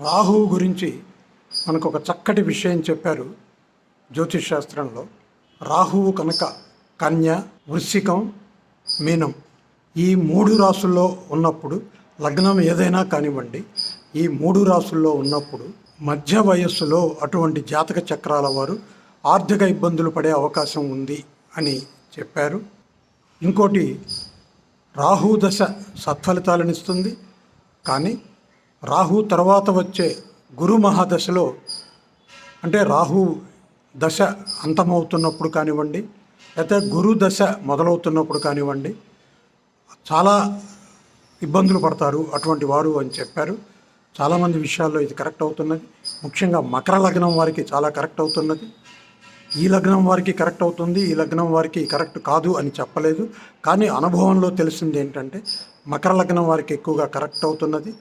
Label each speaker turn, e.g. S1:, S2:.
S1: రాహువు గురించి మనకు ఒక చక్కటి విషయం చెప్పారు జ్యోతిష్ శాస్త్రంలో. రాహువు కనుక కన్య, వృశ్చికం, మీనం ఈ మూడు రాసుల్లో ఉన్నప్పుడు, లగ్నం ఏదైనా కానివ్వండి, ఈ మూడు రాసుల్లో ఉన్నప్పుడు మధ్య వయస్సులో అటువంటి జాతక చక్రాల వారు ఆర్థిక ఇబ్బందులు పడే అవకాశం ఉంది అని చెప్పారు. ఇంకోటి, రాహు దశ సత్ఫలితాలనిస్తుంది, కానీ రాహు తర్వాత వచ్చే గురు మహాదశలో, అంటే రాహు దశ అంతమవుతున్నప్పుడు కానివ్వండి, లేకపోతే గురు దశ మొదలవుతున్నప్పుడు కానివ్వండి, చాలా ఇబ్బందులు పడతారు అటువంటి వారు అని చెప్పారు. చాలామంది విషయాల్లో ఇది కరెక్ట్ అవుతున్నది. ముఖ్యంగా మకర లగ్నం వారికి చాలా కరెక్ట్ అవుతున్నది. ఈ లగ్నం వారికి కరెక్ట్ అవుతుంది, ఈ లగ్నం వారికి కరెక్ట్ కాదు అని చెప్పలేదు. కానీ అనుభవంలో తెలిసింది ఏంటంటే మకర లగ్నం వారికి ఎక్కువగా కరెక్ట్ అవుతున్నది.